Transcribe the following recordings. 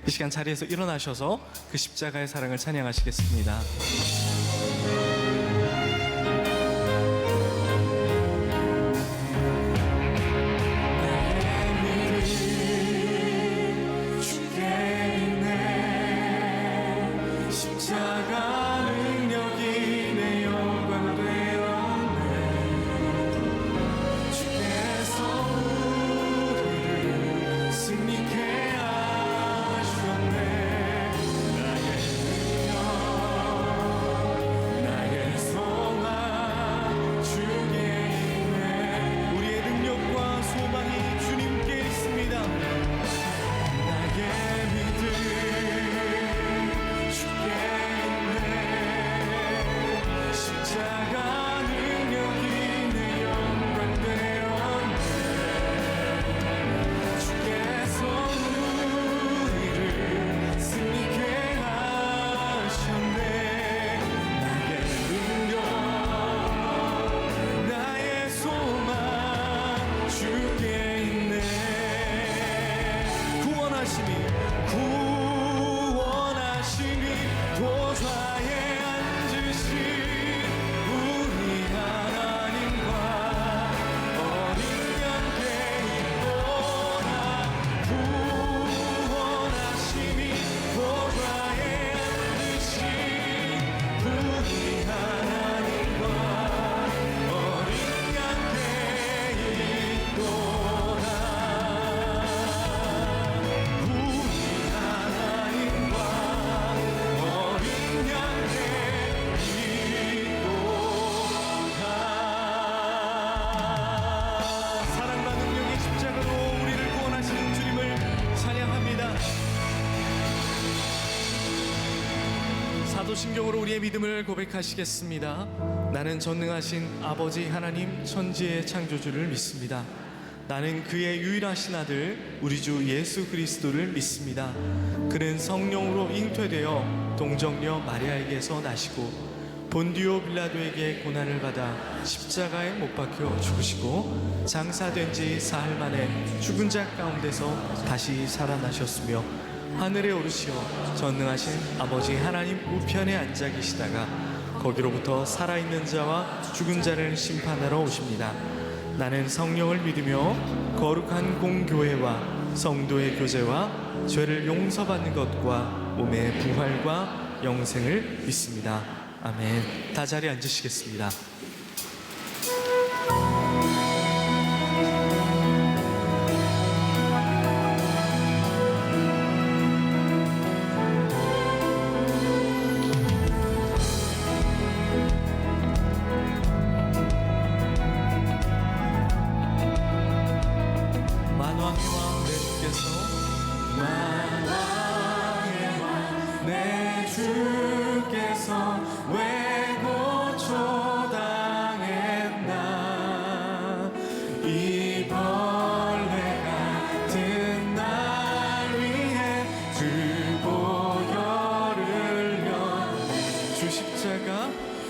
이 시간 자리에서 일어나셔서 그 십자가의 사랑을 찬양하시겠습니다. 사도신경으로 우리의 믿음을 고백하시겠습니다. 나는 전능하신 아버지 하나님 천지의 창조주를 믿습니다. 나는 그의 유일하신 아들 우리 주 예수 그리스도를 믿습니다. 그는 성령으로 잉태되어 동정녀 마리아에게서 나시고 본디오 빌라도에게 고난을 받아 십자가에 못 박혀 죽으시고 장사된 지 사흘 만에 죽은 자 가운데서 다시 살아나셨으며 하늘에 오르시어 전능하신 아버지 하나님 우편에 앉아 계시다가 거기로부터 살아있는 자와 죽은 자를 심판하러 오십니다. 나는 성령을 믿으며 거룩한 공교회와 성도의 교제와 죄를 용서받는 것과 몸의 부활과 영생을 믿습니다. 아멘. 다 자리에 앉으시겠습니다.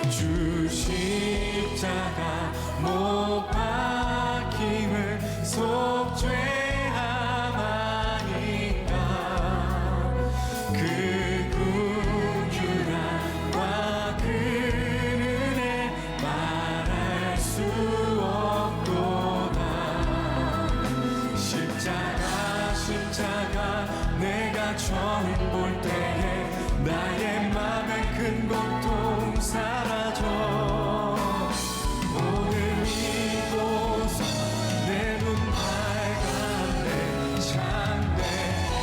주 십자가 못 박힘을 속죄함 아닌가. 그 긍휼함과 그 은혜 말할 수 없도다. 십자가 내가 처음 볼 때에 나의 맘에 큰 고통 사라져. 오늘 이곳서 내 눈 밝았네. 참된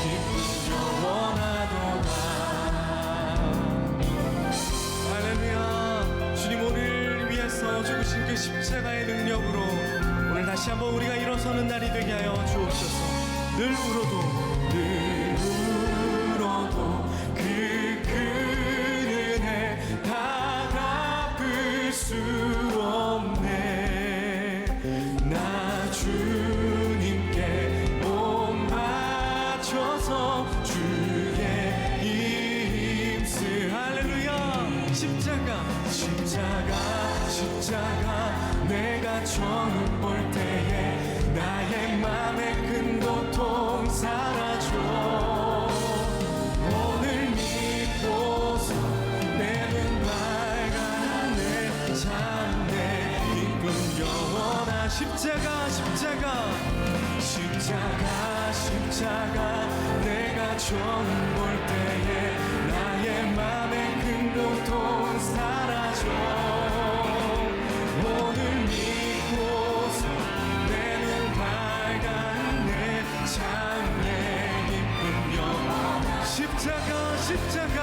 기쁨 영원하도다. 할렐루야. 주님 오늘 위해서 죽으신 그 십자가의 능력으로 오늘 다시 한번 우리가 일어서는 날이 되게 하여 주옵소서. 늘 울어도 그 은혜 다 갚을 수 없네. 나 주님께 몸 바쳐서 주의 힘쓰. 할렐루야. 십자가 내가 처음 볼 때에 나의 맘에 큰 고통 사라져. 십자가 십자가 십자가 십자가 내가 처음 볼 때에 나의 맘의 큰 고통 사라져 오늘 믿고서 내는 밝은 내 장래 기쁜 영 십자가 십자가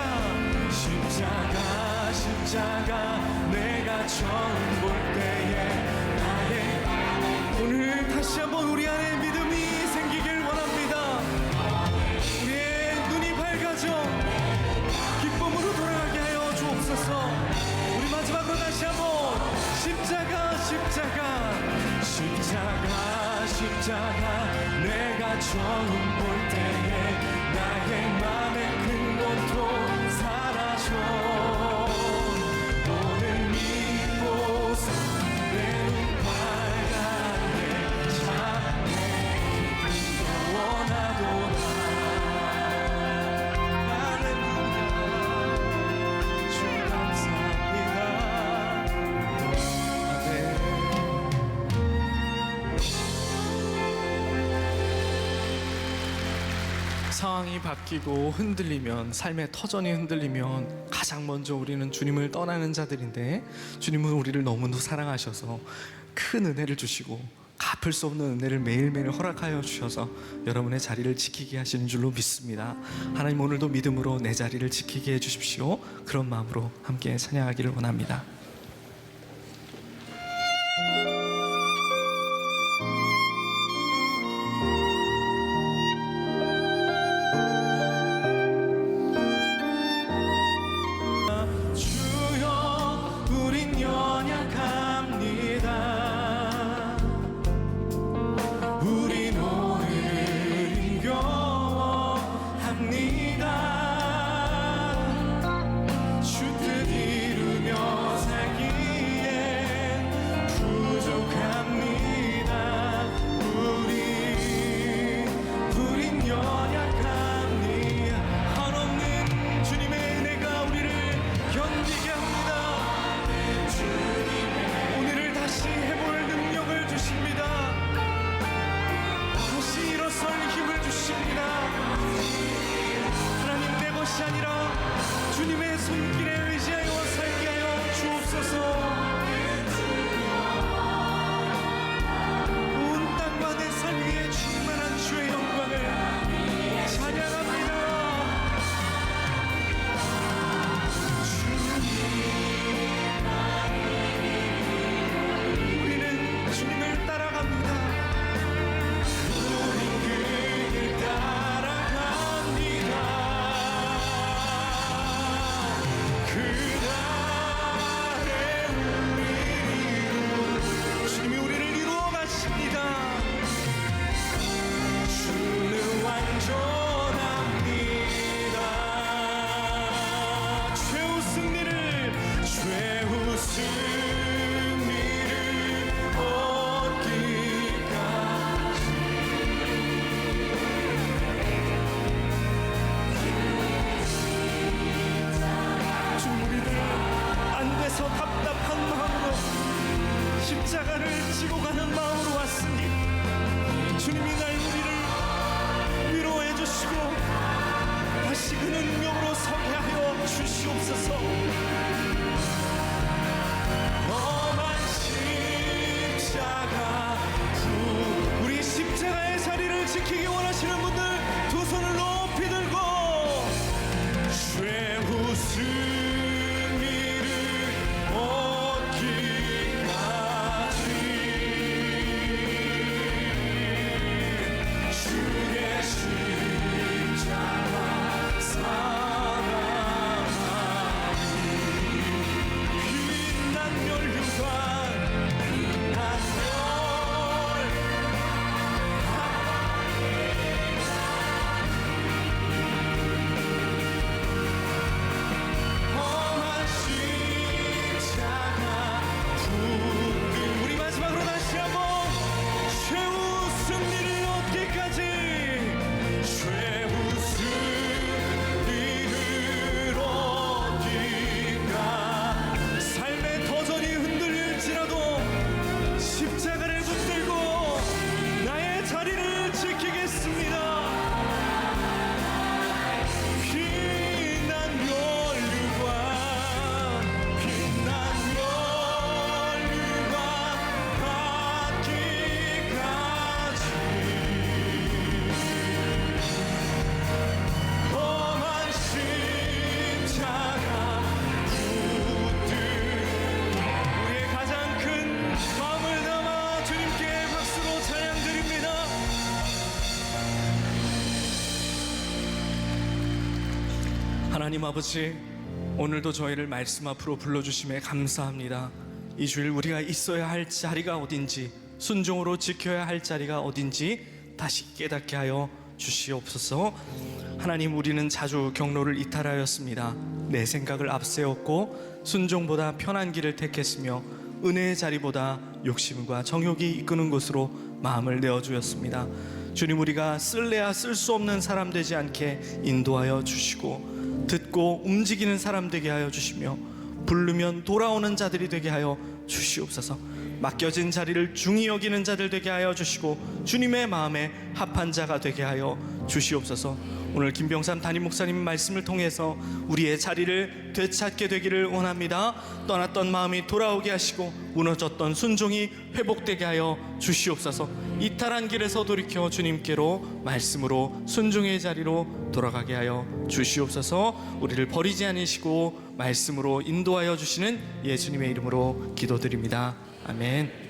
십자가 십자가 내가 처음 볼 때에 오늘 다시 한번 우리 안에 믿음이 생기길 원합니다. 우리의 눈이 밝아져 기쁨으로 돌아가게 하여 주옵소서. 우리 마지막으로 다시 한번 십자가 십자가 십자가 십자가 내가 처음 볼 때에 나의 맘의 큰 고통 사라져 오늘 믿고서 내 상황이 바뀌고 흔들리면 삶의 터전이 흔들리면 가장 먼저 우리는 주님을 떠나는 자들인데 주님은 우리를 너무도 사랑하셔서 큰 은혜를 주시고 갚을 수 없는 은혜를 매일매일 허락하여 주셔서 여러분의 자리를 지키게 하시는 줄로 믿습니다. 하나님 오늘도 믿음으로 내 자리를 지키게 해주십시오. 그런 마음으로 함께 찬양하기를 원합니다. 하나님 아버지, 오늘도 저희를 말씀 앞으로 불러주심에 감사합니다. 이 주일 우리가 있어야 할 자리가 어딘지, 순종으로 지켜야 할 자리가 어딘지 다시 깨닫게 하여 주시옵소서. 하나님, 우리는 자주 경로를 이탈하였습니다. 내 생각을 앞세웠고 순종보다 편한 길을 택했으며 은혜의 자리보다 욕심과 정욕이 이끄는 곳으로 마음을 내어주었습니다. 주님, 우리가 쓸래야 쓸 수 없는 사람 되지 않게 인도하여 주시고, 듣고 움직이는 사람 되게 하여 주시며, 부르면 돌아오는 자들이 되게 하여 주시옵소서. 맡겨진 자리를 중히 여기는 자들 되게 하여 주시고, 주님의 마음에 합한 자가 되게 하여 주시옵소서. 오늘 김병삼 담임 목사님 말씀을 통해서 우리의 자리를 되찾게 되기를 원합니다. 떠났던 마음이 돌아오게 하시고, 무너졌던 순종이 회복되게 하여 주시옵소서. 이탈한 길에서 돌이켜 주님께로 말씀으로 순종의 자리로 돌아가게 하여 주시옵소서. 우리를 버리지 않으시고 말씀으로 인도하여 주시는 예수님의 이름으로 기도드립니다. 아멘.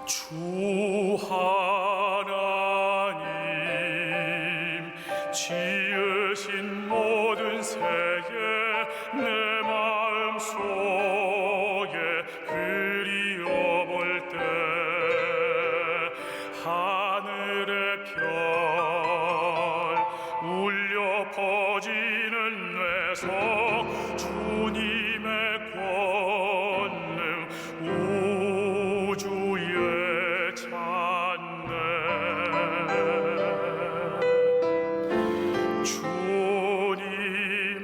주 하나님 지으신 모든 세계 내 마음 속에 그리워볼 때 하늘의 별 울려 퍼지는 뇌성 주님의 권능 우주에 찾네. 주님의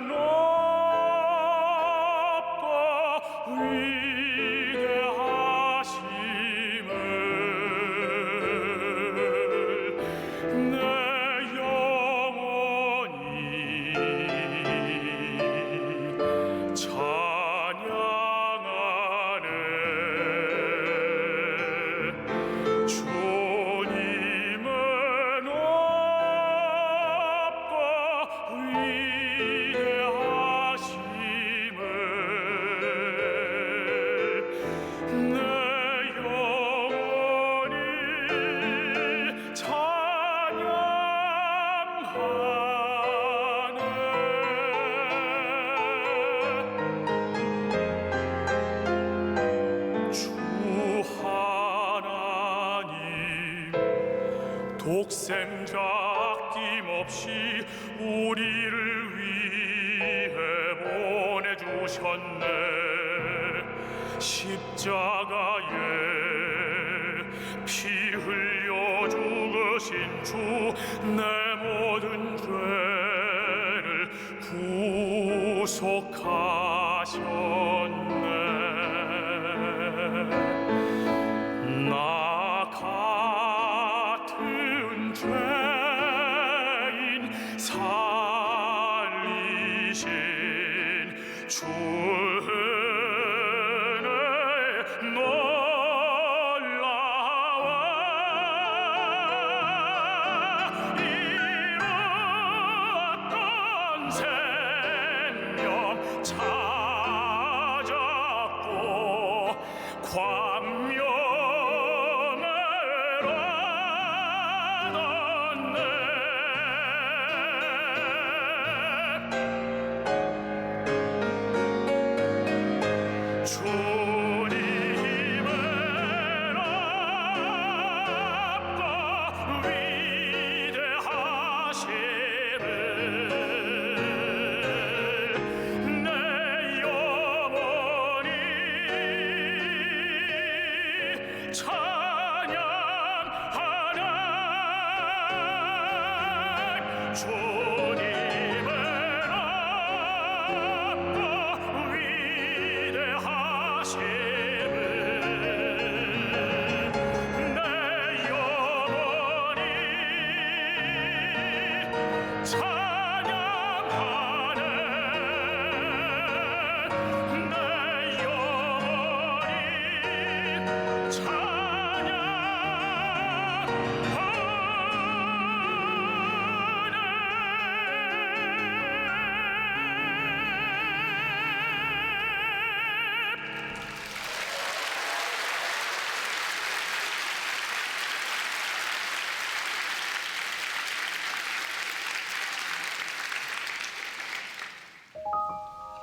높고 위대하심을 내 영혼이 찬양하네. 주님의 높고 위대하심을 내 영혼이 찬양하네. 주 하나님 독생자 아낌없이 우리를 위해 보내주셨네. 십자가에 피 흘려 죽으신 주 내 모든 죄를 구속하셨네. 나 같은 죄인 살리신 주의 주님의 나라가 위대하심을 내 영혼이 찬양하네. 내 영혼이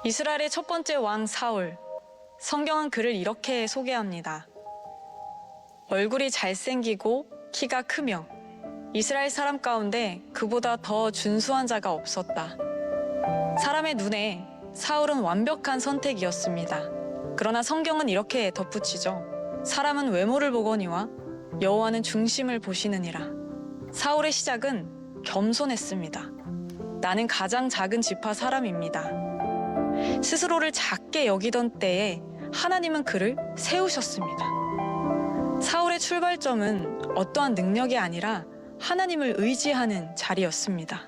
이스라엘의 첫 번째 왕 사울. 성경은 그를 이렇게 소개합니다. 얼굴이 잘생기고 키가 크며 이스라엘 사람 가운데 그보다 더 준수한 자가 없었다. 사람의 눈에 사울은 완벽한 선택이었습니다. 그러나 성경은 이렇게 덧붙이죠. 사람은 외모를 보거니와 여호와는 중심을 보시느니라. 사울의 시작은 겸손했습니다. 나는 가장 작은 지파 사람입니다. 스스로를 작게 여기던 때에 하나님은 그를 세우셨습니다. 사울의 출발점은 어떠한 능력이 아니라 하나님을 의지하는 자리였습니다.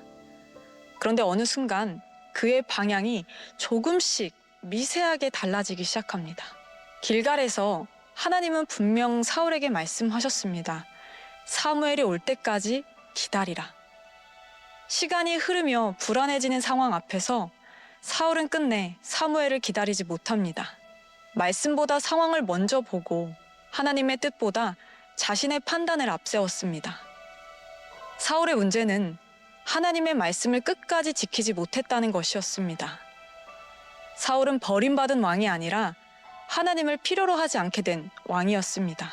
그런데 어느 순간 그의 방향이 조금씩 미세하게 달라지기 시작합니다. 길갈에서 하나님은 분명 사울에게 말씀하셨습니다. 사무엘이 올 때까지 기다리라. 시간이 흐르며 불안해지는 상황 앞에서 사울은 끝내 사무엘을 기다리지 못합니다. 말씀보다 상황을 먼저 보고 하나님의 뜻보다 자신의 판단을 앞세웠습니다. 사울의 문제는 하나님의 말씀을 끝까지 지키지 못했다는 것이었습니다. 사울은 버림받은 왕이 아니라 하나님을 필요로 하지 않게 된 왕이었습니다.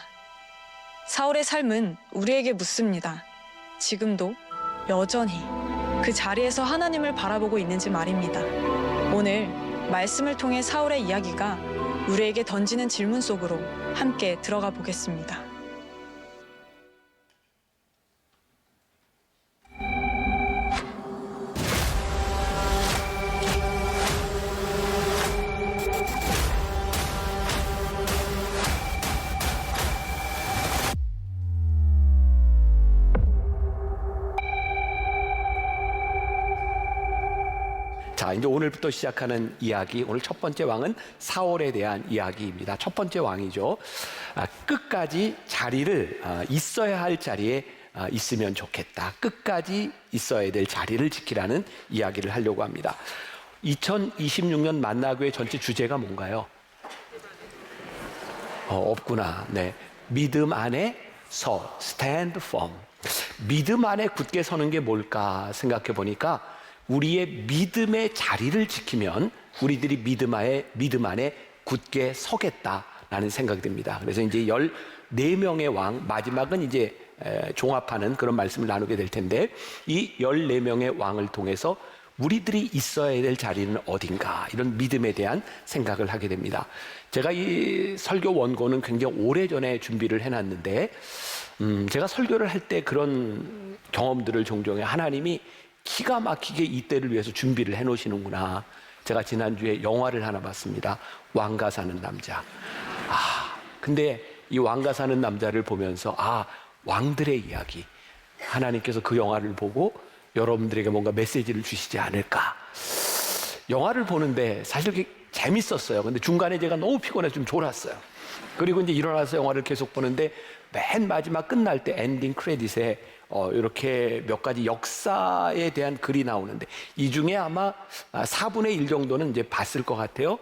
사울의 삶은 우리에게 묻습니다. 지금도 여전히 그 자리에서 하나님을 바라보고 있는지 말입니다. 오늘 말씀을 통해 사울의 이야기가 우리에게 던지는 질문 속으로 함께 들어가 보겠습니다. 자, 이제 오늘부터 시작하는 이야기, 오늘 첫 번째 왕은 사울에 대한 이야기입니다. 첫 번째 왕이죠. 끝까지 자리를, 있어야 할 자리에 있으면 좋겠다. 끝까지 있어야 될 자리를 지키라는 이야기를 하려고 합니다. 2026년 만나교회 전체 주제가 뭔가요? 없구나. 네. 믿음 안에 stand firm. 믿음 안에 굳게 서는 게 뭘까 생각해 보니까 우리의 믿음의 자리를 지키면 우리들이 믿음 안에 굳게 서겠다라는 생각이 듭니다. 그래서 이제 14명의 왕, 마지막은 이제 종합하는 그런 말씀을 나누게 될 텐데, 이 14명의 왕을 통해서 우리들이 있어야 될 자리는 어딘가, 이런 믿음에 대한 생각을 하게 됩니다. 제가 이 설교 원고는 굉장히 오래전에 준비를 해놨는데, 제가 설교를 할 때 그런 경험들을 종종 해. 하나님이 기가 막히게 이때를 위해서 준비를 해놓으시는구나. 제가 지난주에 영화를 하나 봤습니다. 왕가 사는 남자. 근데 이 왕가 사는 남자를 보면서 왕들의 이야기, 하나님께서 그 영화를 보고 여러분들에게 뭔가 메시지를 주시지 않을까. 영화를 보는데 사실 그게 재밌었어요. 근데 중간에 제가 너무 피곤해서 좀 졸았어요. 그리고 이제 일어나서 영화를 계속 보는데 맨 마지막 끝날 때 엔딩 크레딧에 이렇게 몇 가지 역사에 대한 글이 나오는데, 이 중에 아마 4분의 1 정도는 이제 봤을 것 같아요.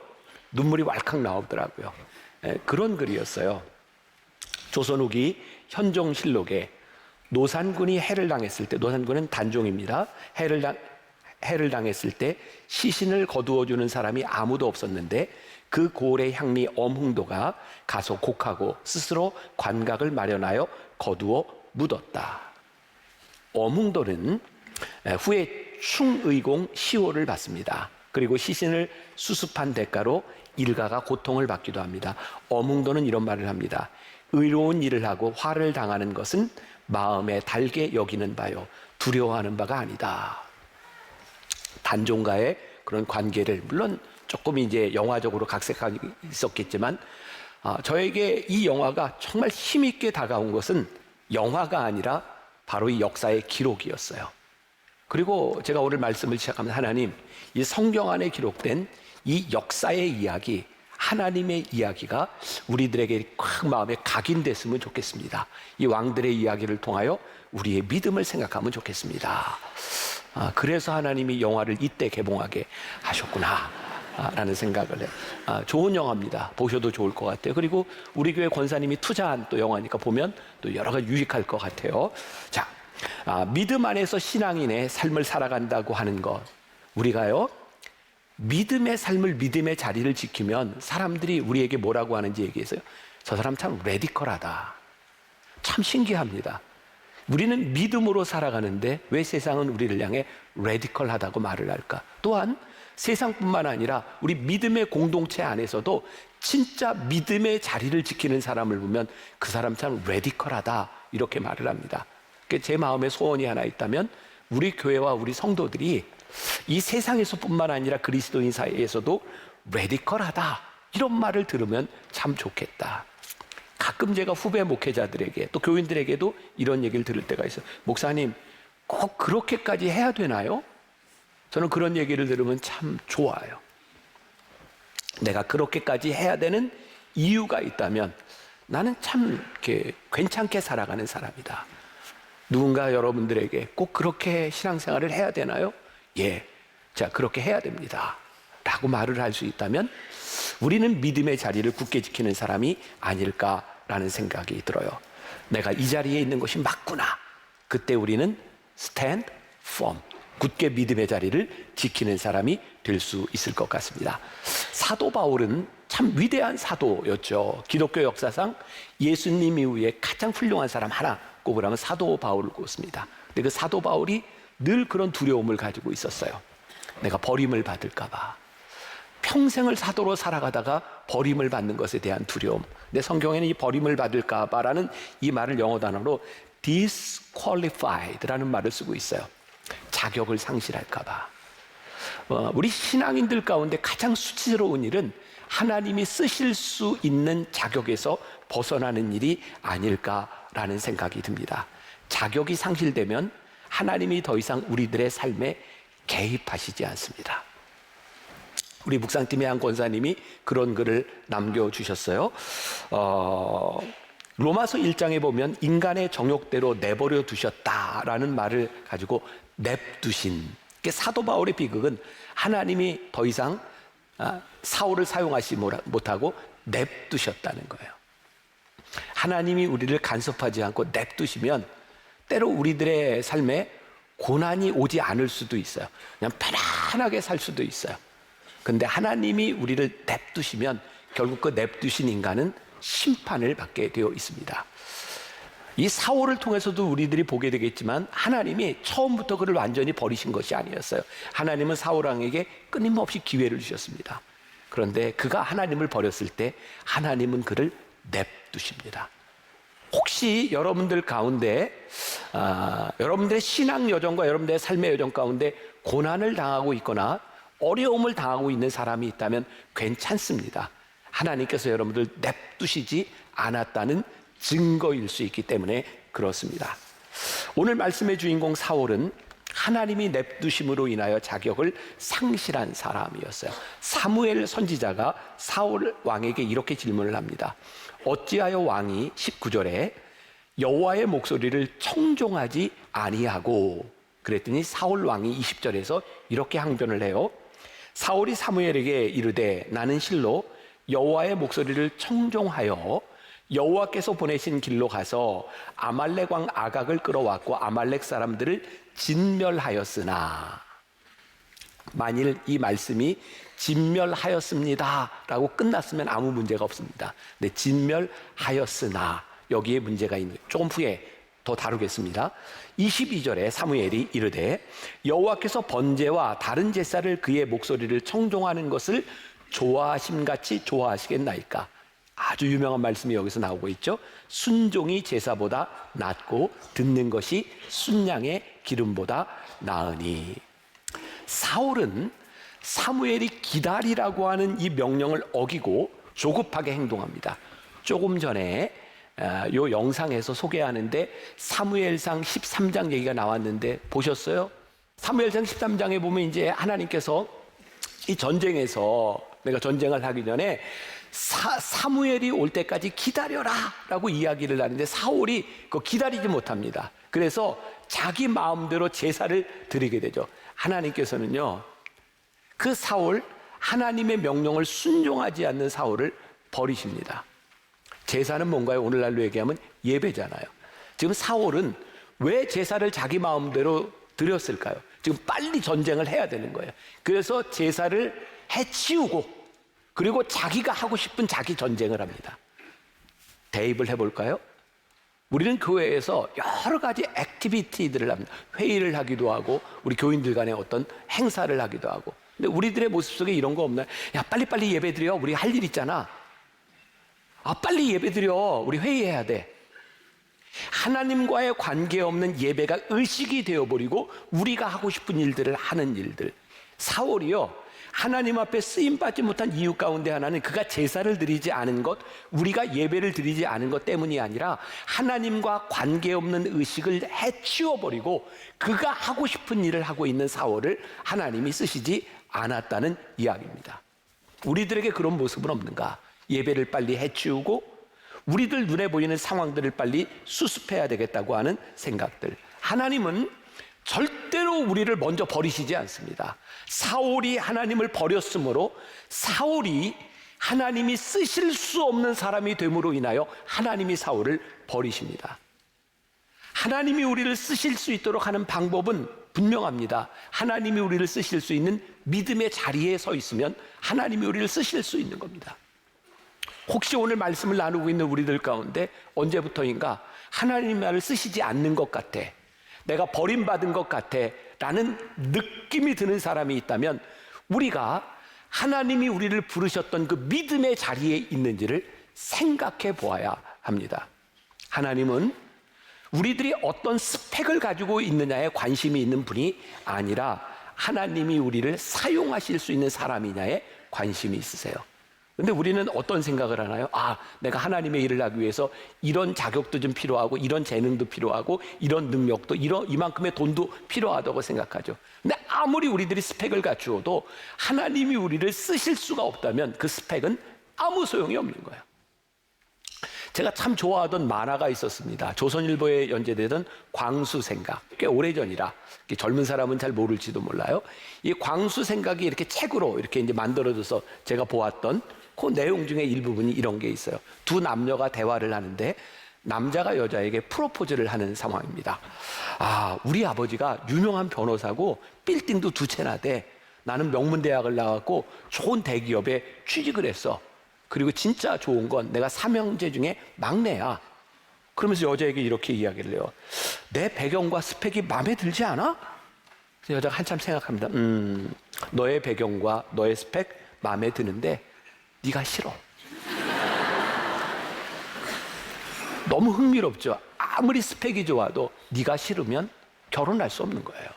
눈물이 왈칵 나오더라고요. 그런 글이었어요. 조선 후기 현종실록에 노산군이 해를 당했을 때, 노산군은 단종입니다. 해를 당했을 때 시신을 거두어주는 사람이 아무도 없었는데 그 고을의 향리 엄흥도가 가서 곡하고 스스로 관각을 마련하여 거두어 묻었다. 엄흥도는 후에 충의공 시호를 받습니다. 그리고 시신을 수습한 대가로 일가가 고통을 받기도 합니다. 엄흥도는 이런 말을 합니다. 의로운 일을 하고 화를 당하는 것은 마음에 달게 여기는 바요 두려워하는 바가 아니다. 단종과의 그런 관계를 물론 조금 이제 영화적으로 각색하기 있었겠지만 저에게 이 영화가 정말 힘있게 다가온 것은 영화가 아니라 바로 이 역사의 기록이었어요. 그리고 제가 오늘 말씀을 시작하면 하나님, 이 성경 안에 기록된 이 역사의 이야기, 하나님의 이야기가 우리들에게 꽉 마음에 각인됐으면 좋겠습니다. 이 왕들의 이야기를 통하여 우리의 믿음을 생각하면 좋겠습니다. 그래서 하나님이 영화를 이때 개봉하게 하셨구나 라는 생각을 해요. 좋은 영화입니다. 보셔도 좋을 것 같아요. 그리고 우리 교회 권사님이 투자한 또 영화니까 보면 또 여러 가지 유익할 것 같아요. 자, 믿음 안에서 신앙인의 삶을 살아간다고 하는 것, 우리가요 믿음의 삶을, 믿음의 자리를 지키면 사람들이 우리에게 뭐라고 하는지 얘기해서요, 저 사람 참 레디컬하다, 참 신기합니다. 우리는 믿음으로 살아가는데 왜 세상은 우리를 향해 레디컬하다고 말을 할까? 또한 세상뿐만 아니라 우리 믿음의 공동체 안에서도 진짜 믿음의 자리를 지키는 사람을 보면 그 사람 참 레디컬하다 이렇게 말을 합니다. 제 마음의 소원이 하나 있다면 우리 교회와 우리 성도들이 이 세상에서뿐만 아니라 그리스도인 사이에서도 레디컬하다 이런 말을 들으면 참 좋겠다. 가끔 제가 후배 목회자들에게 또 교인들에게도 이런 얘기를 들을 때가 있어요. 목사님, 꼭 그렇게까지 해야 되나요? 저는 그런 얘기를 들으면 참 좋아요. 내가 그렇게까지 해야 되는 이유가 있다면 나는 참 이렇게 괜찮게 살아가는 사람이다. 누군가 여러분들에게 꼭 그렇게 신앙생활을 해야 되나요? 예, 자, 그렇게 해야 됩니다 라고 말을 할 수 있다면 우리는 믿음의 자리를 굳게 지키는 사람이 아닐까라는 생각이 들어요. 내가 이 자리에 있는 것이 맞구나. 그때 우리는 stand firm, 굳게 믿음의 자리를 지키는 사람이 될 수 있을 것 같습니다. 사도 바울은 참 위대한 사도였죠. 기독교 역사상 예수님 이후에 가장 훌륭한 사람 하나 꼽으라면 사도 바울을 꼽습니다. 근데 그 사도 바울이 늘 그런 두려움을 가지고 있었어요. 내가 버림을 받을까 봐. 평생을 사도로 살아가다가 버림을 받는 것에 대한 두려움. 근데 성경에는 이 버림을 받을까 봐라는 이 말을 영어 단어로 disqualified라는 말을 쓰고 있어요. 자격을 상실할까 봐. 우리 신앙인들 가운데 가장 수치스러운 일은 하나님이 쓰실 수 있는 자격에서 벗어나는 일이 아닐까라는 생각이 듭니다. 자격이 상실되면 하나님이 더 이상 우리들의 삶에 개입하시지 않습니다. 우리 묵상팀의 한 권사님이 그런 글을 남겨주셨어요. 로마서 1장에 보면 인간의 정욕대로 내버려 두셨다라는 말을 가지고 냅두신, 사도 바울의 비극은 하나님이 더 이상 사울을 사용하지 못하고 냅두셨다는 거예요. 하나님이 우리를 간섭하지 않고 냅두시면 때로 우리들의 삶에 고난이 오지 않을 수도 있어요. 그냥 편안하게 살 수도 있어요. 근데 하나님이 우리를 냅두시면 결국 그 냅두신 인간은 심판을 받게 되어 있습니다. 이 사울을 통해서도 우리들이 보게 되겠지만 하나님이 처음부터 그를 완전히 버리신 것이 아니었어요. 하나님은 사울 왕에게 끊임없이 기회를 주셨습니다. 그런데 그가 하나님을 버렸을 때 하나님은 그를 냅두십니다. 혹시 여러분들 가운데 여러분들의 신앙 여정과 여러분들의 삶의 여정 가운데 고난을 당하고 있거나 어려움을 당하고 있는 사람이 있다면 괜찮습니다. 하나님께서 여러분들 냅두시지 않았다는 증거일 수 있기 때문에 그렇습니다. 오늘 말씀의 주인공 사울은 하나님이 냅두심으로 인하여 자격을 상실한 사람이었어요. 사무엘 선지자가 사울 왕에게 이렇게 질문을 합니다. 어찌하여 왕이 19절에 여호와의 목소리를 청종하지 아니하고, 그랬더니 사울 왕이 20절에서 이렇게 항변을 해요. 사울이 사무엘에게 이르되 나는 실로 여호와의 목소리를 청종하여 여호와께서 보내신 길로 가서 아말렉 왕 아각을 끌어왔고 아말렉 사람들을 진멸하였으나, 만일 이 말씀이 진멸하였습니다 라고 끝났으면 아무 문제가 없습니다. 근데 진멸하였으나 여기에 문제가 있는, 조금 후에 더 다루겠습니다. 22절에 사무엘이 이르되 여호와께서 번제와 다른 제사를 그의 목소리를 청종하는 것을 좋아하심같이 좋아하시겠나이까. 아주 유명한 말씀이 여기서 나오고 있죠. 순종이 제사보다 낫고 듣는 것이 순양의 기름보다 나으니. 사울은 사무엘이 기다리라고 하는 이 명령을 어기고 조급하게 행동합니다. 조금 전에 요 영상에서 소개하는데 사무엘상 13장 얘기가 나왔는데 보셨어요? 사무엘상 13장에 보면 이제 하나님께서 이 전쟁에서 내가 전쟁을 하기 전에 사무엘이 올 때까지 기다려라 라고 이야기를 하는데 사울이 그거 기다리지 못합니다. 그래서 자기 마음대로 제사를 드리게 되죠. 하나님께서는요, 그 사울, 하나님의 명령을 순종하지 않는 사울을 버리십니다. 제사는 뭔가요? 오늘날로 얘기하면 예배잖아요. 지금 사울은 왜 제사를 자기 마음대로 드렸을까요? 지금 빨리 전쟁을 해야 되는 거예요. 그래서 제사를 해치우고 그리고 자기가 하고 싶은 자기 전쟁을 합니다. 대입을 해볼까요? 우리는 교회에서 여러 가지 액티비티들을 합니다. 회의를 하기도 하고 우리 교인들 간에 어떤 행사를 하기도 하고. 근데 우리들의 모습 속에 이런 거 없나요? 야, 빨리빨리 예배 드려. 우리 할 일 있잖아. 아, 빨리 예배 드려. 우리 회의해야 돼. 하나님과의 관계없는 예배가 의식이 되어버리고 우리가 하고 싶은 일들을 하는 일들. 사울이요, 하나님 앞에 쓰임받지 못한 이유 가운데 하나는 그가 제사를 드리지 않은 것, 우리가 예배를 드리지 않은 것 때문이 아니라 하나님과 관계없는 의식을 해치워버리고 그가 하고 싶은 일을 하고 있는 사울을 하나님이 쓰시지 않았다는 이야기입니다. 우리들에게 그런 모습은 없는가? 예배를 빨리 해치우고 우리들 눈에 보이는 상황들을 빨리 수습해야 되겠다고 하는 생각들. 하나님은 절대로 우리를 먼저 버리시지 않습니다. 사울이 하나님을 버렸으므로 사울이 하나님이 쓰실 수 없는 사람이 됨으로 인하여 하나님이 사울을 버리십니다. 하나님이 우리를 쓰실 수 있도록 하는 방법은 분명합니다. 하나님이 우리를 쓰실 수 있는 믿음의 자리에 서 있으면 하나님이 우리를 쓰실 수 있는 겁니다. 혹시 오늘 말씀을 나누고 있는 우리들 가운데 언제부터인가 하나님 나를 쓰시지 않는 것 같아, 내가 버림받은 것 같아 라는 느낌이 드는 사람이 있다면 우리가 하나님이 우리를 부르셨던 그 믿음의 자리에 있는지를 생각해 보아야 합니다. 하나님은 우리들이 어떤 스펙을 가지고 있느냐에 관심이 있는 분이 아니라 하나님이 우리를 사용하실 수 있는 사람이냐에 관심이 있으세요. 근데 우리는 어떤 생각을 하나요? 아, 내가 하나님의 일을 하기 위해서 이런 자격도 좀 필요하고 이런 재능도 필요하고 이런 능력도 이만큼의 돈도 필요하다고 생각하죠. 근데 아무리 우리들이 스펙을 갖추어도 하나님이 우리를 쓰실 수가 없다면 그 스펙은 아무 소용이 없는 거예요. 제가 참 좋아하던 만화가 있었습니다. 조선일보에 연재되던 광수생각. 꽤 오래전이라 젊은 사람은 잘 모를지도 몰라요. 이 광수생각이 이렇게 책으로 이렇게 이제 만들어져서 제가 보았던 그 내용 중에 일부분이 이런 게 있어요. 두 남녀가 대화를 하는데 남자가 여자에게 프로포즈를 하는 상황입니다. 아, 우리 아버지가 유명한 변호사고 빌딩도 두 채나 돼. 나는 명문대학을 나왔고 좋은 대기업에 취직을 했어. 그리고 진짜 좋은 건 내가 삼형제 중에 막내야. 그러면서 여자에게 이렇게 이야기를 해요. 내 배경과 스펙이 마음에 들지 않아? 그래서 여자가 한참 생각합니다. 너의 배경과 너의 스펙 마음에 드는데 네가 싫어. 너무 흥미롭죠. 아무리 스펙이 좋아도 네가 싫으면 결혼할 수 없는 거예요.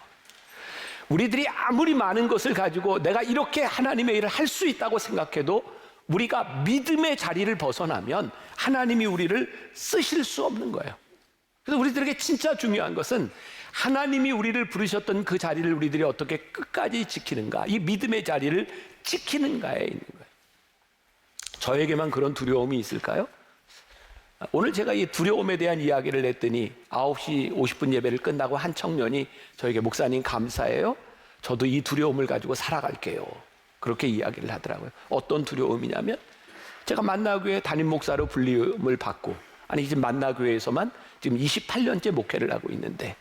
우리들이 아무리 많은 것을 가지고 내가 이렇게 하나님의 일을 할 수 있다고 생각해도 우리가 믿음의 자리를 벗어나면 하나님이 우리를 쓰실 수 없는 거예요. 그래서 우리들에게 진짜 중요한 것은 하나님이 우리를 부르셨던 그 자리를 우리들이 어떻게 끝까지 지키는가, 이 믿음의 자리를 지키는가에 있는 거예요. 저에게만 그런 두려움이 있을까요? 오늘 제가 이 두려움에 대한 이야기를 했더니 9시 50분 예배를 끝나고 한 청년이 저에게 목사님 감사해요. 저도 이 두려움을 가지고 살아갈게요. 그렇게 이야기를 하더라고요. 어떤 두려움이냐면 제가 만나교회 담임 목사로 불림을 받고 아니 지금 만나교회에서만 지금 28년째 목회를 하고 있는데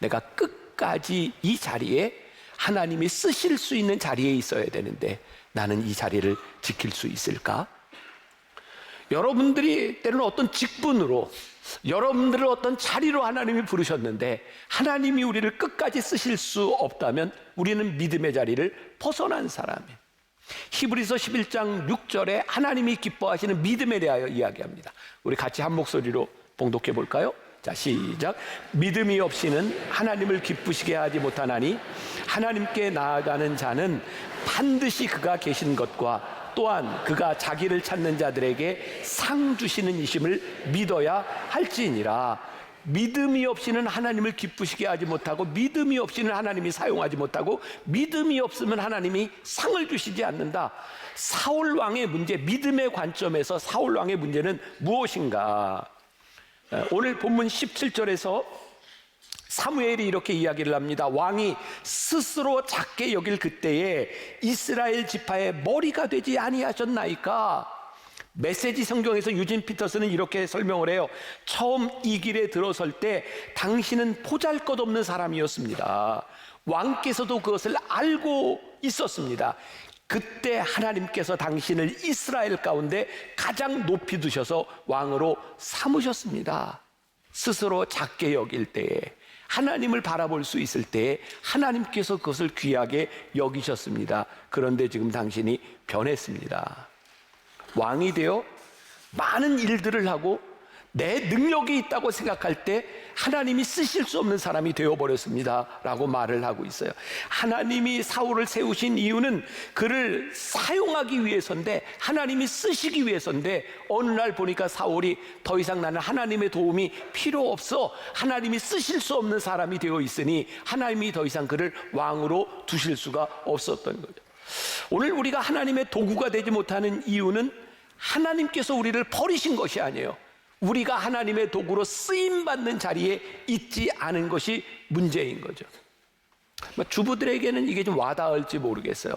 내가 끝까지 이 자리에 하나님이 쓰실 수 있는 자리에 있어야 되는데 나는 이 자리를 지킬 수 있을까? 여러분들이 때로는 어떤 직분으로 여러분들을 어떤 자리로 하나님이 부르셨는데 하나님이 우리를 끝까지 쓰실 수 없다면 우리는 믿음의 자리를 벗어난 사람이에요. 히브리서 11장 6절에 하나님이 기뻐하시는 믿음에 대하여 이야기합니다. 우리 같이 한 목소리로 봉독해 볼까요? 자, 시작. 믿음이 없이는 하나님을 기쁘시게 하지 못하나니 하나님께 나아가는 자는 반드시 그가 계신 것과 또한 그가 자기를 찾는 자들에게 상 주시는 이심을 믿어야 할지니라. 믿음이 없이는 하나님을 기쁘시게 하지 못하고, 믿음이 없이는 하나님이 사용하지 못하고, 믿음이 없으면 하나님이 상을 주시지 않는다. 사울 왕의 문제, 믿음의 관점에서 사울 왕의 문제는 무엇인가? 오늘 본문 17절에서 사무엘이 이렇게 이야기를 합니다. 왕이 스스로 작게 여길 그때에 이스라엘 지파의 머리가 되지 아니하셨나이까? 메시지 성경에서 유진 피터스는 이렇게 설명을 해요. 처음 이 길에 들어설 때 당신은 보잘것없는 사람이었습니다. 왕께서도 그것을 알고 있었습니다. 그때 하나님께서 당신을 이스라엘 가운데 가장 높이 두셔서 왕으로 삼으셨습니다. 스스로 작게 여길 때에, 하나님을 바라볼 수 있을 때에 하나님께서 그것을 귀하게 여기셨습니다. 그런데 지금 당신이 변했습니다. 왕이 되어 많은 일들을 하고 내 능력이 있다고 생각할 때 하나님이 쓰실 수 없는 사람이 되어버렸습니다 라고 말을 하고 있어요. 하나님이 사울을 세우신 이유는 그를 사용하기 위해서인데, 하나님이 쓰시기 위해서인데, 어느 날 보니까 사울이 더 이상 나는 하나님의 도움이 필요 없어, 하나님이 쓰실 수 없는 사람이 되어 있으니 하나님이 더 이상 그를 왕으로 두실 수가 없었던 거죠. 오늘 우리가 하나님의 도구가 되지 못하는 이유는 하나님께서 우리를 버리신 것이 아니에요. 우리가 하나님의 도구로 쓰임받는 자리에 있지 않은 것이 문제인 거죠. 주부들에게는 이게 좀 와닿을지 모르겠어요.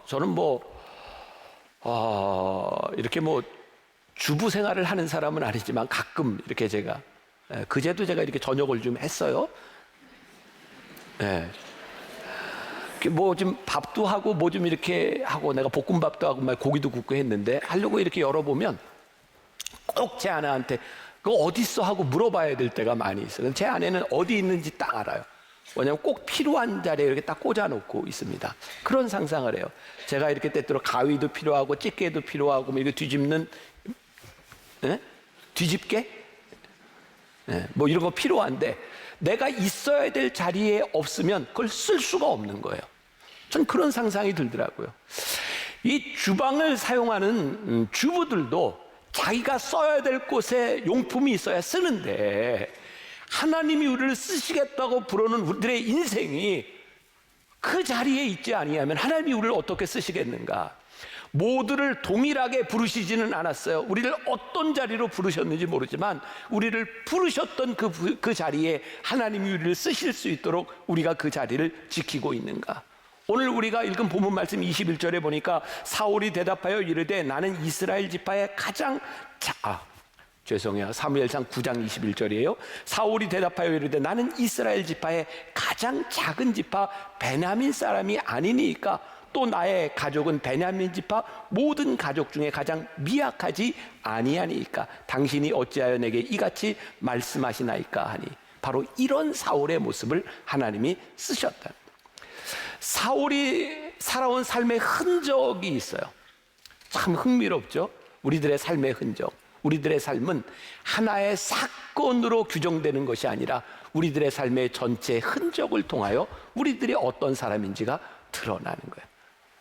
저는 이렇게 주부 생활을 하는 사람은 아니지만 가끔 이렇게 제가, 그제도 제가 이렇게 저녁을 좀 했어요. 좀 밥도 하고 좀 이렇게 하고, 내가 볶음밥도 하고 고기도 굽고 했는데, 하려고 이렇게 열어보면 꼭 제 아내한테 그거 어디 있어 하고 물어봐야 될 때가 많이 있어요. 제 아내는 어디 있는지 딱 알아요. 왜냐하면 꼭 필요한 자리에 이렇게 딱 꽂아놓고 있습니다. 그런 상상을 해요. 제가 이렇게 때때로 가위도 필요하고 집게도 필요하고 이거 뒤집는 뒤집게 이런 거 필요한데, 내가 있어야 될 자리에 없으면 그걸 쓸 수가 없는 거예요. 전 그런 상상이 들더라고요. 이 주방을 사용하는 주부들도 자기가 써야 될 곳에 용품이 있어야 쓰는데, 하나님이 우리를 쓰시겠다고 부르는 우리들의 인생이 그 자리에 있지 아니하면 하나님이 우리를 어떻게 쓰시겠는가? 모두를 동일하게 부르시지는 않았어요. 우리를 어떤 자리로 부르셨는지 모르지만 우리를 부르셨던 그 자리에 하나님이 우리를 쓰실 수 있도록 우리가 그 자리를 지키고 있는가? 오늘 우리가 읽은 본문 말씀 21절에 보니까 사울이 대답하여 이르되 나는 이스라엘 지파의 가장 사무엘상 9장 21절이에요. 사울이 대답하여 이르되 나는 이스라엘 지파의 가장 작은 지파 베냐민 사람이 아니니까, 또 나의 가족은 베냐민 지파 모든 가족 중에 가장 미약하지 아니하니까 당신이 어찌하여 내게 이같이 말씀하시나이까 하니, 바로 이런 사울의 모습을 하나님이 쓰셨다. 사울이 살아온 삶의 흔적이 있어요. 참 흥미롭죠? 우리들의 삶의 흔적. 우리들의 삶은 하나의 사건으로 규정되는 것이 아니라 우리들의 삶의 전체 흔적을 통하여 우리들이 어떤 사람인지가 드러나는 거예요.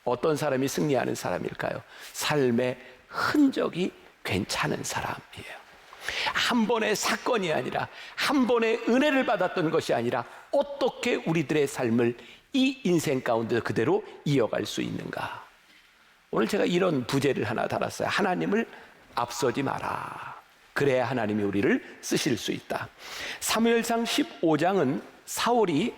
어떤 사람이 승리하는 사람일까요? 삶의 흔적이 괜찮은 사람이에요. 한 번의 사건이 아니라, 한 번의 은혜를 받았던 것이 아니라, 어떻게 우리들의 삶을 이 인생 가운데 그대로 이어갈 수 있는가? 오늘 제가 이런 부제를 하나 달았어요. 하나님을 앞서지 마라. 그래야 하나님이 우리를 쓰실 수 있다. 사무엘상 15장은 사울이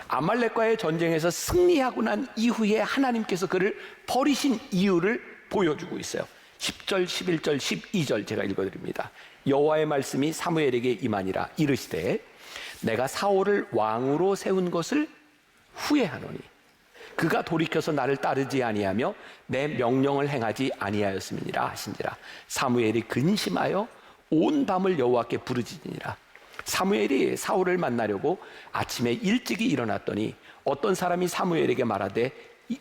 아말렉과의 전쟁에서 승리하고 난 이후에 하나님께서 그를 버리신 이유를 보여주고 있어요. 10절, 11절, 12절 제가 읽어드립니다. 여호와의 말씀이 사무엘에게 임하니라. 이르시되 내가 사울을 왕으로 세운 것을 후회하노니 그가 돌이켜서 나를 따르지 아니하며 내 명령을 행하지 아니하였음이니라 하신지라. 사무엘이 근심하여 온 밤을 여호와께 부르짖으니라. 사무엘이 사울을 만나려고 아침에 일찍이 일어났더니 어떤 사람이 사무엘에게 말하되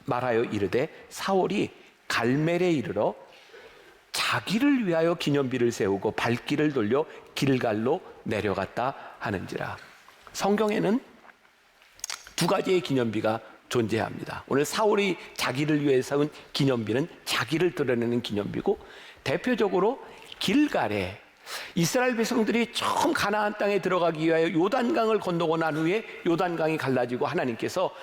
말하여 이르되 사울이 갈멜에 이르러 자기를 위하여 기념비를 세우고 발길을 돌려 길갈로 내려갔다 하는지라. 성경에는 두 가지의 기념비가 존재합니다. 오늘 사울이 자기를 위해 세운 기념비는 자기를 드러내는 기념비고, 대표적으로 길갈에 이스라엘 백성들이 처음 가나안 땅에 들어가기 위하여 요단강을 건너고 난 후에 요단강이 갈라지고 하나님께서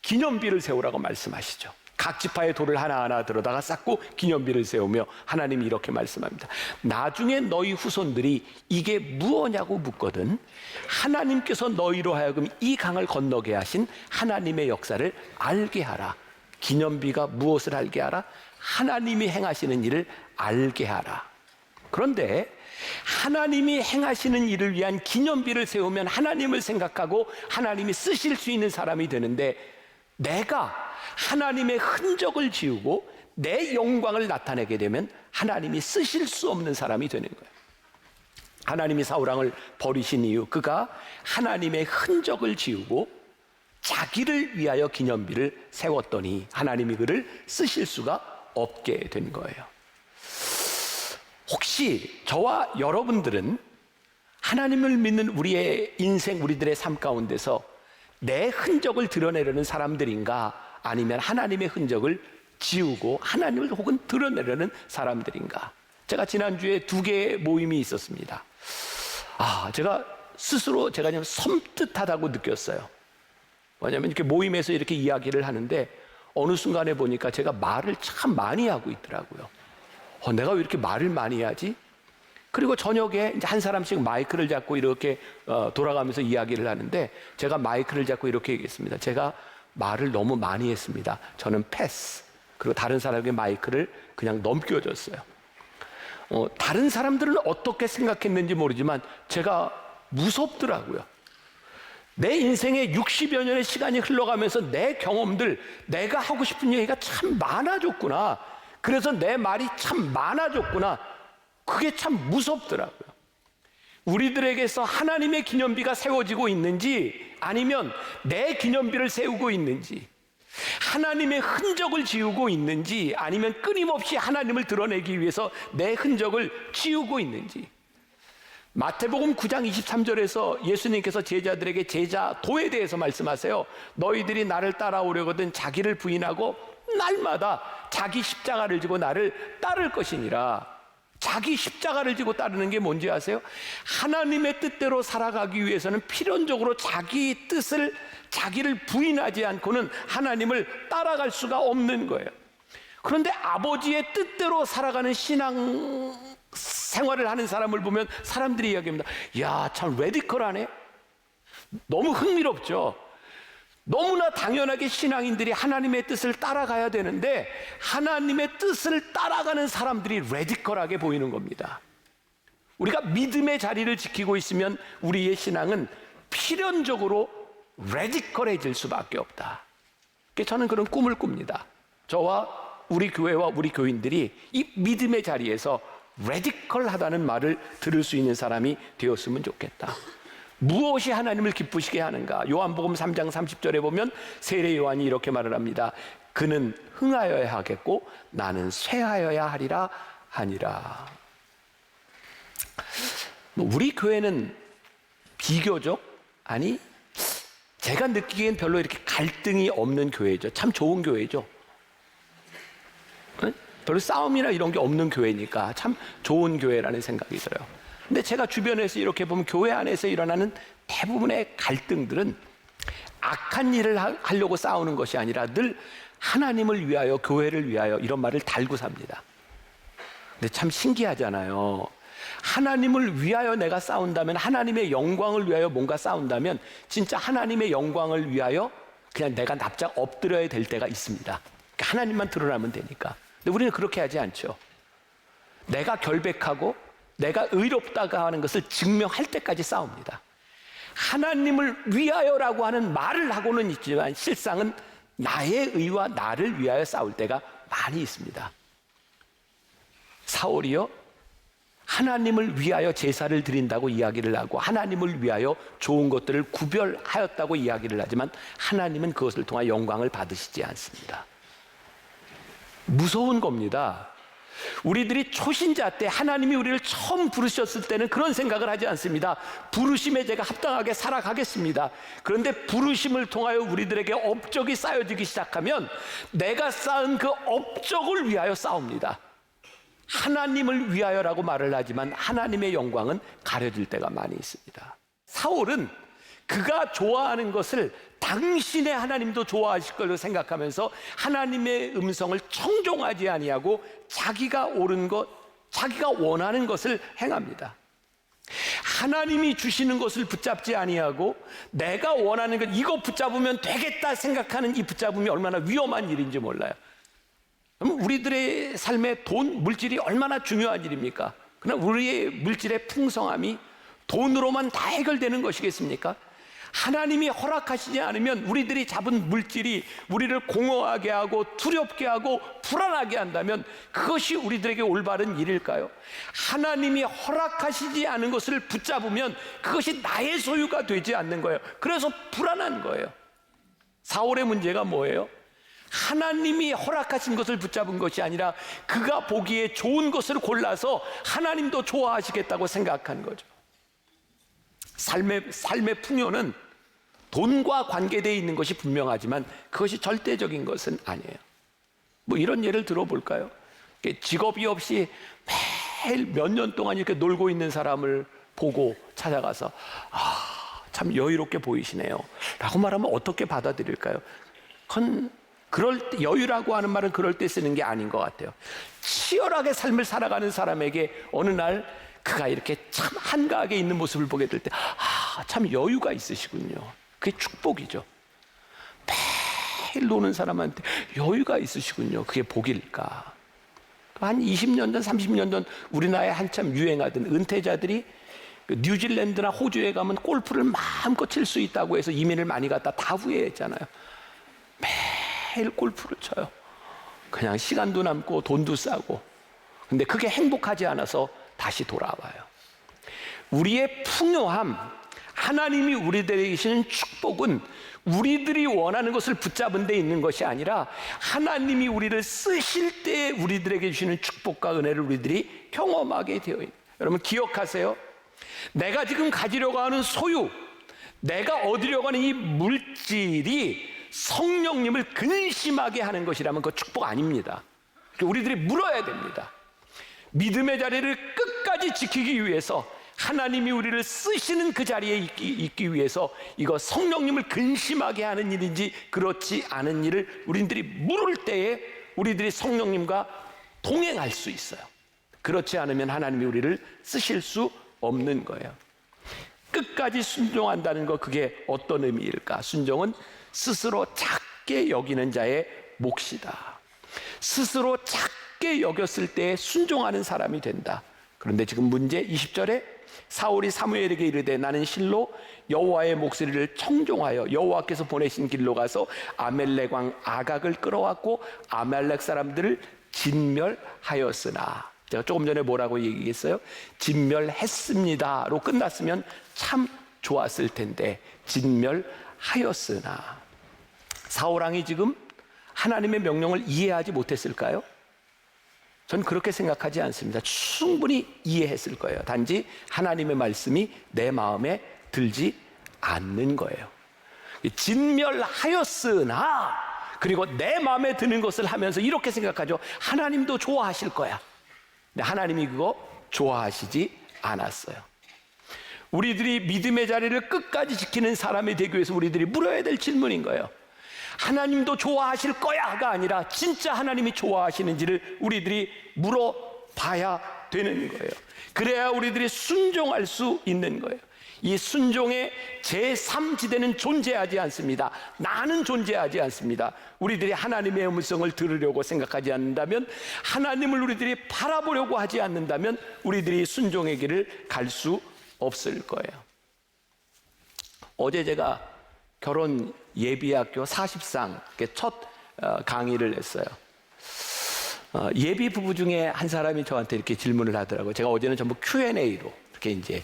기념비를 세우라고 말씀하시죠. 각 지파의 돌을 하나하나 들어다가 쌓고 기념비를 세우며 하나님이 이렇게 말씀합니다. 나중에 너희 후손들이 이게 무엇냐고 묻거든 하나님께서 너희로 하여금 이 강을 건너게 하신 하나님의 역사를 알게 하라. 기념비가 무엇을 알게 하라? 하나님이 행하시는 일을 알게 하라. 그런데 하나님이 행하시는 일을 위한 기념비를 세우면 하나님을 생각하고 하나님이 쓰실 수 있는 사람이 되는데, 내가 하나님의 흔적을 지우고 내 영광을 나타내게 되면 하나님이 쓰실 수 없는 사람이 되는 거예요. 하나님이 사울왕을 버리신 이유, 그가 하나님의 흔적을 지우고 자기를 위하여 기념비를 세웠더니 하나님이 그를 쓰실 수가 없게 된 거예요. 혹시 저와 여러분들은 하나님을 믿는 우리의 인생, 우리들의 삶 가운데서 내 흔적을 드러내려는 사람들인가, 아니면 하나님의 흔적을 지우고 하나님을 혹은 드러내려는 사람들인가? 제가 지난주에 2개의 모임이 있었습니다. 제가 스스로 제가 좀 섬뜩하다고 느꼈어요. 왜냐하면 이렇게 모임에서 이렇게 이야기를 하는데 어느 순간에 보니까 제가 말을 참 많이 하고 있더라고요. 내가 왜 이렇게 말을 많이 하지? 그리고 저녁에 이제 한 사람씩 마이크를 잡고 이렇게 돌아가면서 이야기를 하는데, 제가 마이크를 잡고 이렇게 얘기했습니다. 제가 말을 너무 많이 했습니다. 저는 패스. 그리고 다른 사람에게 마이크를 그냥 넘겨줬어요. 다른 사람들은 어떻게 생각했는지 모르지만 제가 무섭더라고요. 내 인생에 60여 년의 시간이 흘러가면서 내 경험들, 내가 하고 싶은 얘기가 참 많아졌구나. 그래서 내 말이 참 많아졌구나. 그게 참 무섭더라고요. 우리들에게서 하나님의 기념비가 세워지고 있는지, 아니면 내 기념비를 세우고 있는지, 하나님의 흔적을 지우고 있는지, 아니면 끊임없이 하나님을 드러내기 위해서 내 흔적을 지우고 있는지. 마태복음 9장 23절에서 예수님께서 제자들에게 제자도에 대해서 말씀하세요. 너희들이 나를 따라오려거든 자기를 부인하고 날마다 자기 십자가를 지고 나를 따를 것이니라. 자기 십자가를 지고 따르는 게 뭔지 아세요? 하나님의 뜻대로 살아가기 위해서는 필연적으로 자기 뜻을, 자기를 부인하지 않고는 하나님을 따라갈 수가 없는 거예요. 그런데 아버지의 뜻대로 살아가는 신앙 생활을 하는 사람을 보면 사람들이 이야기합니다. 야, 참 레디컬하네. 너무 흥미롭죠. 너무나 당연하게 신앙인들이 하나님의 뜻을 따라가야 되는데 하나님의 뜻을 따라가는 사람들이 레디컬하게 보이는 겁니다. 우리가 믿음의 자리를 지키고 있으면 우리의 신앙은 필연적으로 레디컬해질 수밖에 없다. 저는 그런 꿈을 꿉니다. 저와 우리 교회와 우리 교인들이 이 믿음의 자리에서 레디컬하다는 말을 들을 수 있는 사람이 되었으면 좋겠다. 무엇이 하나님을 기쁘시게 하는가? 요한복음 3장 30절에 보면 세례 요한이 이렇게 말을 합니다. 그는 흥하여야 하겠고 나는 쇠하여야 하리라 하니라. 우리 교회는 비교적, 아니 제가 느끼기엔 별로 이렇게 갈등이 없는 교회죠. 참 좋은 교회죠. 별로 싸움이나 이런 게 없는 교회니까 참 좋은 교회라는 생각이 들어요. 근데 제가 주변에서 이렇게 보면 교회 안에서 일어나는 대부분의 갈등들은 악한 일을 하려고 싸우는 것이 아니라 늘 하나님을 위하여, 교회를 위하여 이런 말을 달고 삽니다. 근데 참 신기하잖아요. 하나님을 위하여 내가 싸운다면, 하나님의 영광을 위하여 뭔가 싸운다면 진짜 하나님의 영광을 위하여 그냥 내가 납작 엎드려야 될 때가 있습니다. 그러니까 하나님만 드러나면 되니까. 근데 우리는 그렇게 하지 않죠. 내가 결백하고 내가 의롭다고 하는 것을 증명할 때까지 싸웁니다. 하나님을 위하여라고 하는 말을 하고는 있지만 실상은 나의 의와 나를 위하여 싸울 때가 많이 있습니다. 사울이요, 하나님을 위하여 제사를 드린다고 이야기를 하고 하나님을 위하여 좋은 것들을 구별하였다고 이야기를 하지만 하나님은 그것을 통해 영광을 받으시지 않습니다. 무서운 겁니다. 우리들이 초신자 때 하나님이 우리를 처음 부르셨을 때는 그런 생각을 하지 않습니다. 부르심에 제가 합당하게 살아가겠습니다. 그런데 부르심을 통하여 우리들에게 업적이 쌓여지기 시작하면 내가 쌓은 그 업적을 위하여 싸웁니다. 하나님을 위하여라고 말을 하지만 하나님의 영광은 가려질 때가 많이 있습니다. 사울은 그가 좋아하는 것을 당신의 하나님도 좋아하실 걸로 생각하면서 하나님의 음성을 청종하지 아니하고 자기가 옳은 것, 자기가 원하는 것을 행합니다. 하나님이 주시는 것을 붙잡지 아니하고 내가 원하는 것, 이거 붙잡으면 되겠다 생각하는 이 붙잡음이 얼마나 위험한 일인지 몰라요. 그럼 우리들의 삶에 돈, 물질이 얼마나 중요한 일입니까? 그러나 우리의 물질의 풍성함이 돈으로만 다 해결되는 것이겠습니까? 하나님이 허락하시지 않으면 우리들이 잡은 물질이 우리를 공허하게 하고 두렵게 하고 불안하게 한다면 그것이 우리들에게 올바른 일일까요? 하나님이 허락하시지 않은 것을 붙잡으면 그것이 나의 소유가 되지 않는 거예요. 그래서 불안한 거예요. 사울의 문제가 뭐예요? 하나님이 허락하신 것을 붙잡은 것이 아니라 그가 보기에 좋은 것을 골라서 하나님도 좋아하시겠다고 생각한 거죠. 삶의 풍요는 돈과 관계되어 있는 것이 분명하지만 그것이 절대적인 것은 아니에요. 뭐 이런 예를 들어볼까요? 직업이 없이 매일 몇 년 동안 이렇게 놀고 있는 사람을 보고 찾아가서 참 여유롭게 보이시네요 라고 말하면 어떻게 받아들일까요? 그건 여유라고 하는 말은 그럴 때 쓰는 게 아닌 것 같아요. 치열하게 삶을 살아가는 사람에게 어느 날 그가 이렇게 참 한가하게 있는 모습을 보게 될 때 참 여유가 있으시군요. 그게 축복이죠. 매일 노는 사람한테 여유가 있으시군요. 그게 복일까? 한 20년 전, 30년 전 우리나라에 한참 유행하던 은퇴자들이 뉴질랜드나 호주에 가면 골프를 마음껏 칠 수 있다고 해서 이민을 많이 갔다 다 후회했잖아요. 매일 골프를 쳐요. 그냥 시간도 남고 돈도 싸고. 근데 그게 행복하지 않아서 다시 돌아와요. 우리의 풍요함, 하나님이 우리들에게 주시는 축복은 우리들이 원하는 것을 붙잡은 데 있는 것이 아니라 하나님이 우리를 쓰실 때 우리들에게 주시는 축복과 은혜를 우리들이 경험하게 되어 있는. 여러분 기억하세요. 내가 지금 가지려고 하는 소유, 내가 얻으려고 하는 이 물질이 성령님을 근심하게 하는 것이라면 그거 축복 아닙니다. 우리들이 물어야 됩니다. 믿음의 자리를 끝까지 지키기 위해서 하나님이 우리를 쓰시는 그 자리에 있기 위해서 이거 성령님을 근심하게 하는 일인지 그렇지 않은 일을 우리들이 물을 때에 우리들이 성령님과 동행할 수 있어요. 그렇지 않으면 하나님이 우리를 쓰실 수 없는 거예요. 끝까지 순종한다는 거, 그게 어떤 의미일까? 순종은 스스로 작게 여기는 자의 몫이다. 스스로 작게 여겼을 때 순종하는 사람이 된다. 그런데 지금 문제 20절에 사울이 사무엘에게 이르되 나는 실로 여호와의 목소리를 청종하여 여호와께서 보내신 길로 가서 아말렉 왕 아각을 끌어왔고 아말렉 사람들을 진멸하였으나, 제가 조금 전에 뭐라고 얘기했어요? 진멸했습니다로 끝났으면 참 좋았을 텐데 진멸하였으나. 사울 왕이 지금 하나님의 명령을 이해하지 못했을까요? 전 그렇게 생각하지 않습니다. 충분히 이해했을 거예요. 단지 하나님의 말씀이 내 마음에 들지 않는 거예요. 진멸하였으나, 그리고 내 마음에 드는 것을 하면서 이렇게 생각하죠. 하나님도 좋아하실 거야. 근데 하나님이 그거 좋아하시지 않았어요. 우리들이 믿음의 자리를 끝까지 지키는 사람이 되기 위해서 우리들이 물어야 될 질문인 거예요. 하나님도 좋아하실 거야가 아니라 진짜 하나님이 좋아하시는지를 우리들이 물어봐야 되는 거예요. 그래야 우리들이 순종할 수 있는 거예요. 이 순종의 제3지대는 존재하지 않습니다. 나는 존재하지 않습니다. 우리들이 하나님의 음성을 들으려고 생각하지 않는다면, 하나님을 우리들이 바라보려고 하지 않는다면 우리들이 순종의 길을 갈 수 없을 거예요. 어제 제가 결혼 예비학교 40상 첫 강의를 했어요. 예비 부부 중에 한 사람이 저한테 이렇게 질문을 하더라고요. 제가 어제는 전부 Q&A로 이렇게 이제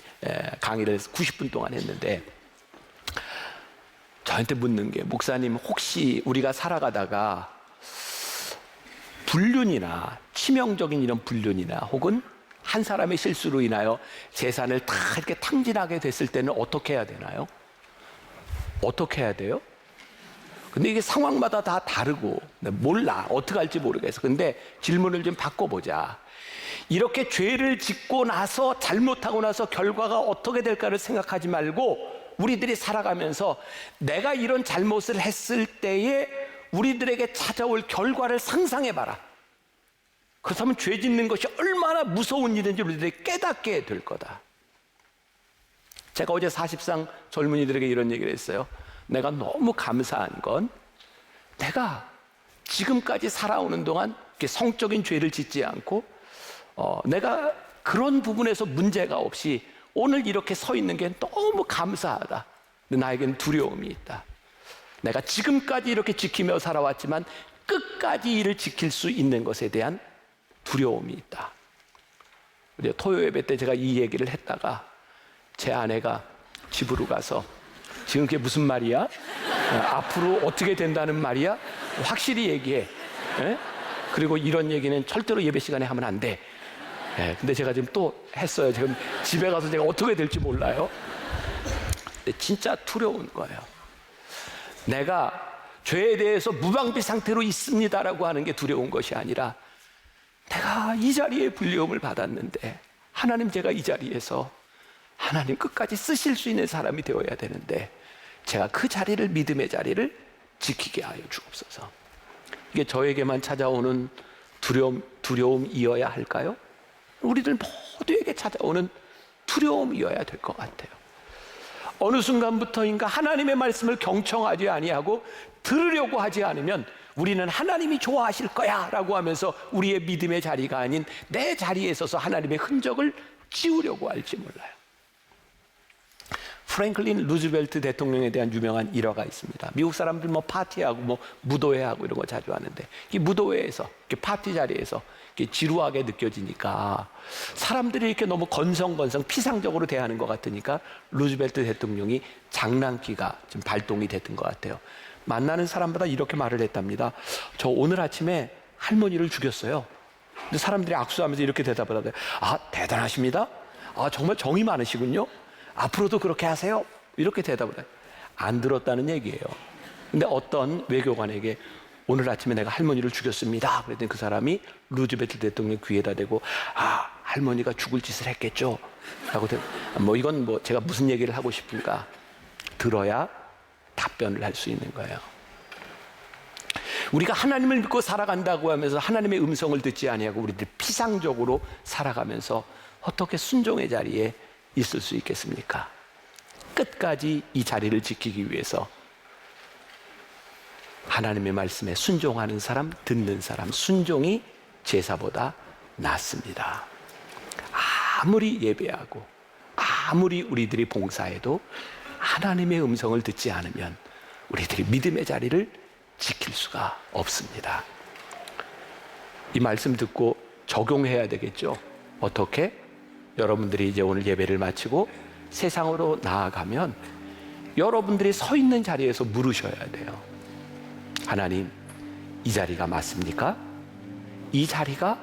강의를 90분 동안 했는데 저한테 묻는 게, 목사님 혹시 우리가 살아가다가 불륜이나 치명적인 이런 불륜이나 혹은 한 사람의 실수로 인하여 재산을 다 이렇게 탕진하게 됐을 때는 어떻게 해야 되나요? 어떻게 해야 돼요? 근데 이게 상황마다 다 다르고 몰라, 어떻게 할지 모르겠어. 근데 질문을 좀 바꿔보자. 이렇게 죄를 짓고 나서, 잘못하고 나서 결과가 어떻게 될까를 생각하지 말고 우리들이 살아가면서 내가 이런 잘못을 했을 때에 우리들에게 찾아올 결과를 상상해봐라. 그렇다면 죄 짓는 것이 얼마나 무서운 일인지 우리들이 깨닫게 될 거다. 제가 어제 40상 젊은이들에게 이런 얘기를 했어요. 내가 너무 감사한 건 내가 지금까지 살아오는 동안 성적인 죄를 짓지 않고 내가 그런 부분에서 문제가 없이 오늘 이렇게 서 있는 게 너무 감사하다. 근데 나에겐 두려움이 있다. 내가 지금까지 이렇게 지키며 살아왔지만 끝까지 이를 지킬 수 있는 것에 대한 두려움이 있다. 토요 예배 때 제가 이 얘기를 했다가 제 아내가 집으로 가서 지금 그게 무슨 말이야? 앞으로 어떻게 된다는 말이야? 확실히 얘기해. 에? 그리고 이런 얘기는 절대로 예배 시간에 하면 안 돼. 근데 제가 지금 또 했어요. 지금 집에 가서 제가 어떻게 될지 몰라요. 근데 진짜 두려운 거예요. 내가 죄에 대해서 무방비 상태로 있습니다라고 하는 게 두려운 것이 아니라 내가 이 자리에 불리움을 받았는데 하나님, 제가 이 자리에서 하나님 끝까지 쓰실 수 있는 사람이 되어야 되는데 제가 그 자리를, 믿음의 자리를 지키게 하여 주옵소서. 이게 저에게만 찾아오는 두려움이어야 할까요? 우리들 모두에게 찾아오는 두려움이어야 될 것 같아요. 어느 순간부터인가 하나님의 말씀을 경청하지 아니하고 들으려고 하지 않으면 우리는 하나님이 좋아하실 거야 라고 하면서 우리의 믿음의 자리가 아닌 내 자리에 서서 하나님의 흔적을 지우려고 할지 몰라요. 프랭클린 루즈벨트 대통령에 대한 유명한 일화가 있습니다. 미국 사람들 파티하고 무도회하고 이런 거 자주 하는데 이 무도회에서, 파티 자리에서 지루하게 느껴지니까 사람들이 이렇게 너무 건성건성 피상적으로 대하는 것 같으니까 루즈벨트 대통령이 장난기가 좀 발동이 됐던 것 같아요. 만나는 사람마다 이렇게 말을 했답니다. 저 오늘 아침에 할머니를 죽였어요. 근데 사람들이 악수하면서 이렇게 대답을 하대요. 아, 대단하십니다. 아, 정말 정이 많으시군요. 앞으로도 그렇게 하세요. 이렇게 대답을 해요. 안 들었다는 얘기예요. 근데 어떤 외교관에게 오늘 아침에 내가 할머니를 죽였습니다. 그랬더니 그 사람이 루즈벨트 대통령 귀에다 대고 아, 할머니가 죽을 짓을 했겠죠. 라고 이건 제가 무슨 얘기를 하고 싶은가 들어야 답변을 할 수 있는 거예요. 우리가 하나님을 믿고 살아간다고 하면서 하나님의 음성을 듣지 아니하고 우리들 피상적으로 살아가면서 어떻게 순종의 자리에 있을 수 있겠습니까? 끝까지 이 자리를 지키기 위해서 하나님의 말씀에 순종하는 사람, 듣는 사람, 순종이 제사보다 낫습니다. 아무리 예배하고 아무리 우리들이 봉사해도 하나님의 음성을 듣지 않으면 우리들이 믿음의 자리를 지킬 수가 없습니다. 이 말씀 듣고 적용해야 되겠죠. 어떻게? 여러분들이 이제 오늘 예배를 마치고 세상으로 나아가면 여러분들이 서 있는 자리에서 물으셔야 돼요. 하나님, 이 자리가 맞습니까? 이 자리가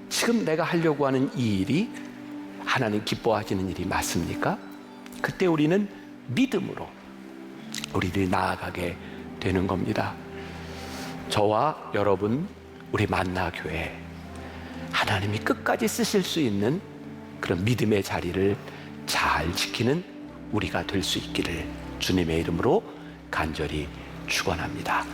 지금 내가 하려고 하는 이 일이 하나님 기뻐하시는 일이 맞습니까? 그때 우리는 믿음으로 우리들이 나아가게 되는 겁니다. 저와 여러분, 우리 만나교회, 하나님이 끝까지 쓰실 수 있는 그런 믿음의 자리를 잘 지키는 우리가 될 수 있기를 주님의 이름으로 간절히 축원합니다.